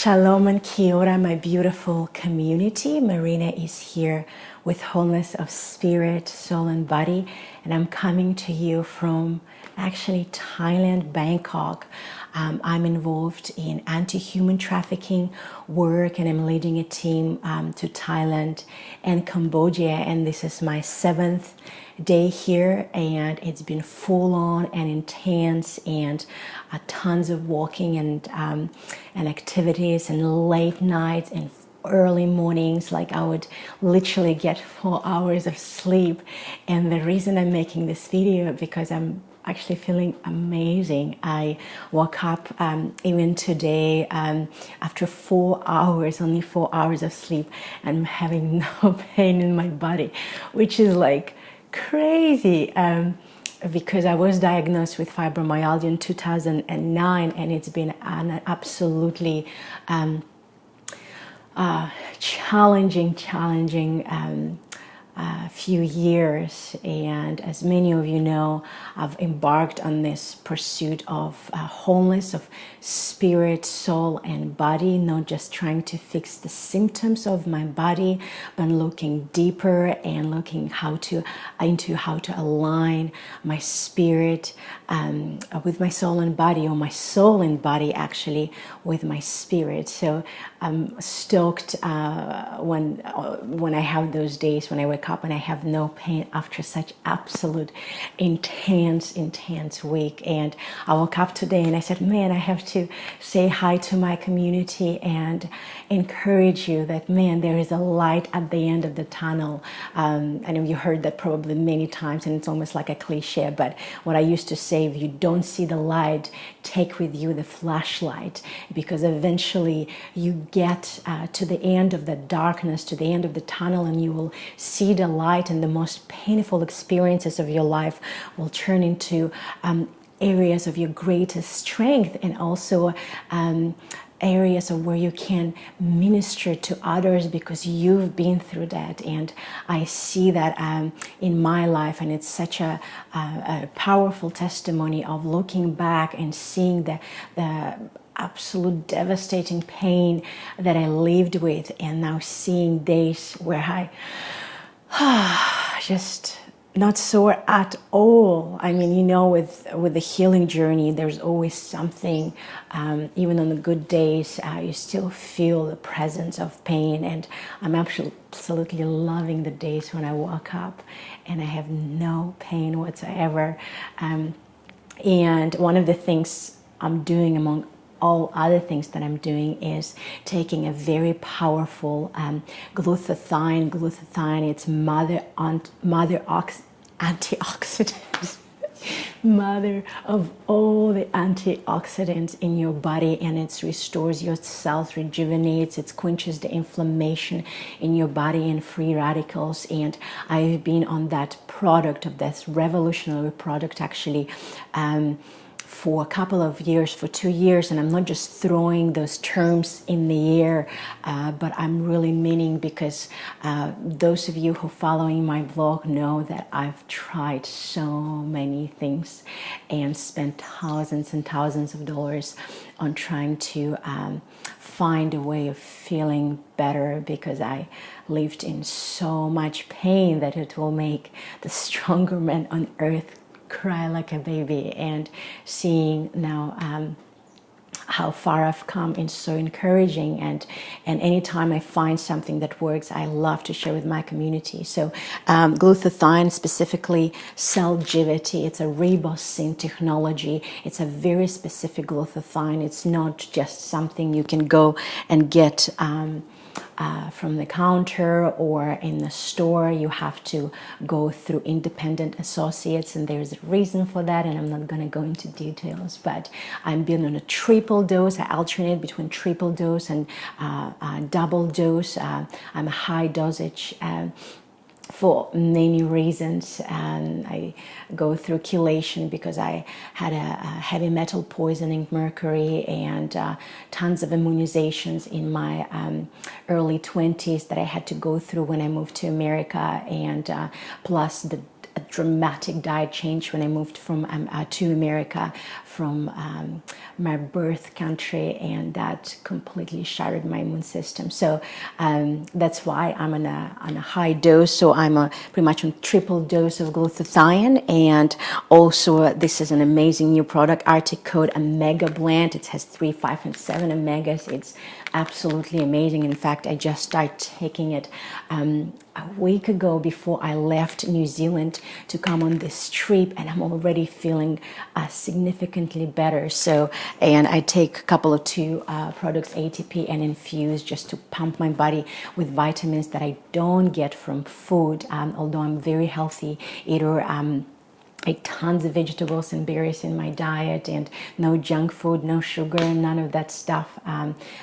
Shalom and Kia ora, my beautiful community. Marina is here with wholeness of spirit, soul, and body. And I'm coming to you from actually Thailand, Bangkok. I'm involved in anti-human trafficking work, and I'm leading a team to Thailand and Cambodia. And this is my 7th day here, and it's been full on and intense, and tons of walking and activities and late nights and early mornings. Like I would literally get 4 hours of sleep. And the reason I'm making this video because I'm actually feeling amazing. I woke up even today after 4 hours, only 4 hours of sleep, and I'm having no pain in my body, which is like crazy, because I was diagnosed with fibromyalgia in 2009, and it's been an absolutely challenging few years. And as many of you know, I've embarked on this pursuit of wholeness of spirit, soul, and body, not just trying to fix the symptoms of my body, but looking deeper and looking into how to align my spirit with my soul and body, or my soul and body actually with my spirit. So I'm stoked when I have those days when I wake up and I have no pain after such absolute intense week. And I woke up today and I said, man, I have to say hi to my community and encourage you that, man, there is a light at the end of the tunnel. I know you heard that probably many times, and it's almost like a cliche, but what I used to say, if you don't see the light, take with you the flashlight, because eventually you get to the end of the darkness, to the end of the tunnel, and you will see the light, and the most painful experiences of your life will turn into areas of your greatest strength, and also areas of where you can minister to others because you've been through that. And I see that in my life, and it's such a powerful testimony of looking back and seeing the absolute devastating pain that I lived with, and now seeing days where I just not sore at all. I mean, you know, with the healing journey, there's always something, even on the good days, you still feel the presence of pain. And I'm absolutely loving the days when I wake up and I have no pain whatsoever. And one of the things I'm doing, among all other things that I'm doing, is taking a very powerful glutathione. Glutathione, it's antioxidants, mother of all the antioxidants in your body, and it restores your cells, rejuvenates, it quenches the inflammation in your body and free radicals. And I've been on that product, of this revolutionary product, actually, for a couple of years, for 2 years, and I'm not just throwing those terms in the air, but I'm really meaning, because those of you who are following my vlog know that I've tried so many things and spent thousands and thousands of dollars on trying to find a way of feeling better, because I lived in so much pain that it will make the stronger man on earth cry like a baby. And seeing now how far I've come is so encouraging, and anytime I find something that works, I love to share with my community. So glutathione, specifically Celgivity, it's a ribosine technology. It's a very specific glutathione. It's not just something you can go and get from the counter or in the store. You have to go through independent associates, and there's a reason for that, and I'm not going to go into details. But I'm being on a triple dose. I alternate between triple dose and double dose. I'm a high dosage for many reasons, and I go through chelation because I had a heavy metal poisoning, mercury, and tons of immunizations in my early 20s that I had to go through when I moved to America, and plus the a dramatic diet change when I moved from to America from my birth country, and that completely shattered my immune system. So that's why I'm on a high dose. So I'm pretty much on triple dose of glutathione, and also this is an amazing new product, Arctic Code Omega Blend. It has 3, 5, and 7 omegas. It's absolutely amazing. In fact, I just started taking it a week ago before I left New Zealand to come on this trip, and I'm already feeling significantly better. So, and I take a couple of two products, ATP and Infuse, just to pump my body with vitamins that I don't get from food, although I'm very healthy eater. I eat tons of vegetables and berries in my diet, and no junk food, no sugar, none of that stuff,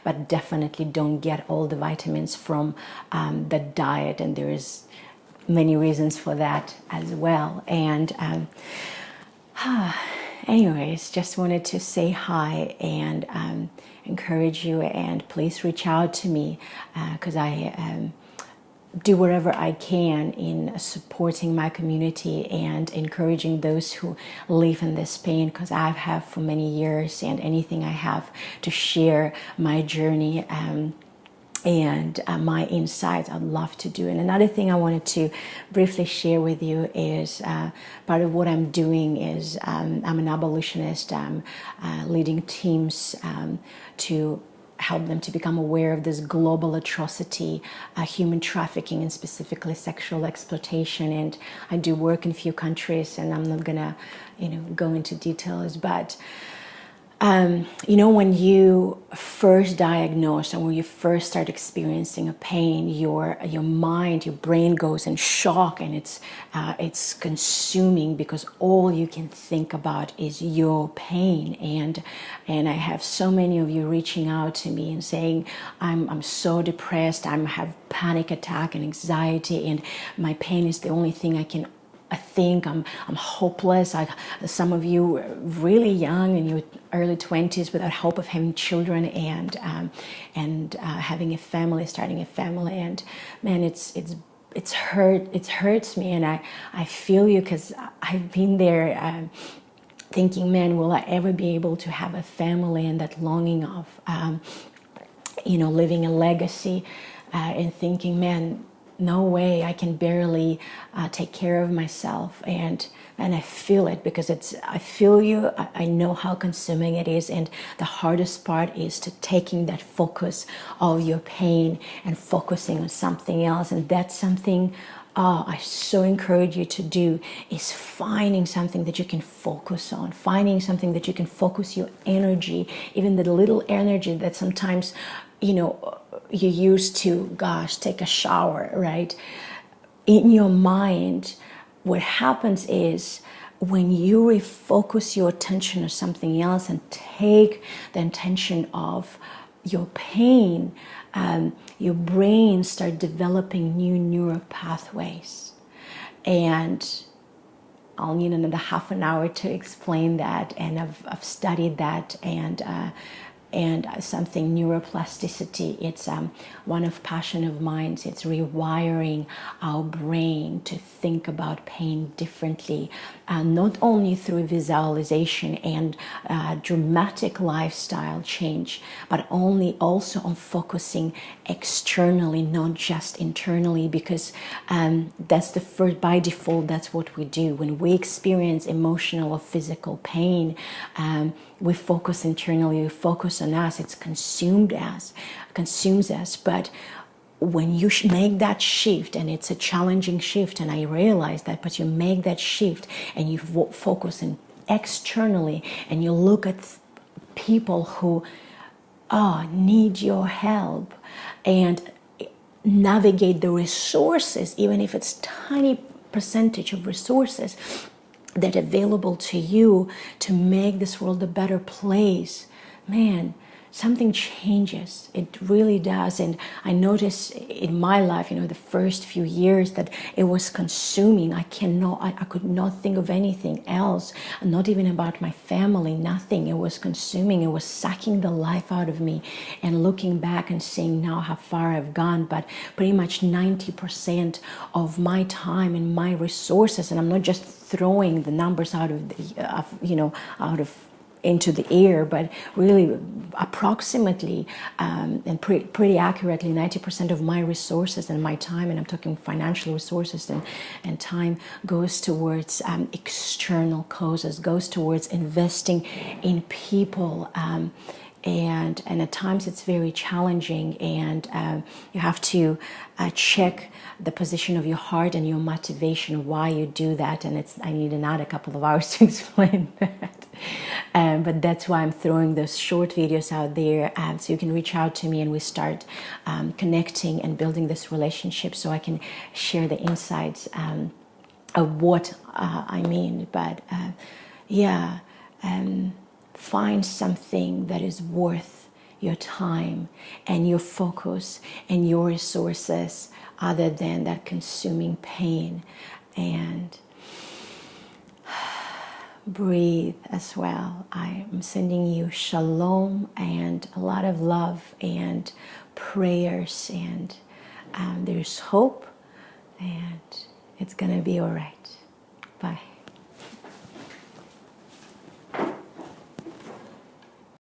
but definitely don't get all the vitamins from the diet, and there is many reasons for that as well. And anyways, just wanted to say hi and encourage you, and please reach out to me because I do whatever I can in supporting my community and encouraging those who live in this pain, because I have for many years, and anything I have to share my journey and my insights, I'd love to do. And another thing I wanted to briefly share with you is part of what I'm doing is I'm an abolitionist. I'm leading teams to help them to become aware of this global atrocity, human trafficking, and specifically sexual exploitation. And I do work in a few countries, and I'm not gonna, go into details, but when you first diagnose and when you first start experiencing a pain, your mind, your brain goes in shock, and it's consuming, because all you can think about is your pain. And I have so many of you reaching out to me and saying, I'm so depressed, I have panic attack and anxiety, and my pain is the only thing I think I'm hopeless. Some of you are really young, in your early 20s, without hope of having children and having a family, starting a family. And man, it hurts me, and I feel you, because I've been there, thinking, man, will I ever be able to have a family, and that longing of living a legacy, and thinking, man, no way, I can barely take care of myself. And I feel it, because I feel you. I know how consuming it is, and the hardest part is to taking that focus of your pain and focusing on something else. And that's something I so encourage you to do, is finding something that you can focus on, finding something that you can focus your energy, even the little energy that sometimes you used to, take a shower, right? In your mind, what happens is, when you refocus your attention on something else and take the intention of your pain, your brain start developing new neural pathways. And I'll need another half an hour to explain that, and I've studied that, and something neuroplasticity. It's one of passion of minds. It's rewiring our brain to think about pain differently, not only through visualization and dramatic lifestyle change, but also on focusing externally, not just internally, because that's the first, by default, that's what we do. When we experience emotional or physical pain, we focus internally, we focus on us, it's consumes us. But when you make that shift, and it's a challenging shift, and I realize that, but you make that shift and you focus externally, and you look at people who need your help, and navigate the resources, even if it's tiny percentage of resources that are available to you to make this world a better place. Man, something changes. It really does. And I noticed in my life, you know, the first few years that it was consuming. I could not think of anything else, not even about my family, nothing. It was consuming. It was sucking the life out of me. And looking back and seeing now how far I've gone, but pretty much 90% of my time and my resources, and I'm not just throwing the numbers out of into the air, but really approximately and pretty accurately 90% of my resources and my time, and I'm talking financial resources and time, goes towards external causes, goes towards investing in people. And at times it's very challenging, and you have to check the position of your heart and your motivation, why you do that. And I need another couple of hours to explain that. But that's why I'm throwing those short videos out there, so you can reach out to me and we start connecting and building this relationship, so I can share the insights of what I mean. But find something that is worth your time and your focus and your resources, other than that consuming pain. And breathe as well. I am sending you shalom and a lot of love and prayers, and there's hope, and it's gonna be all right. Bye.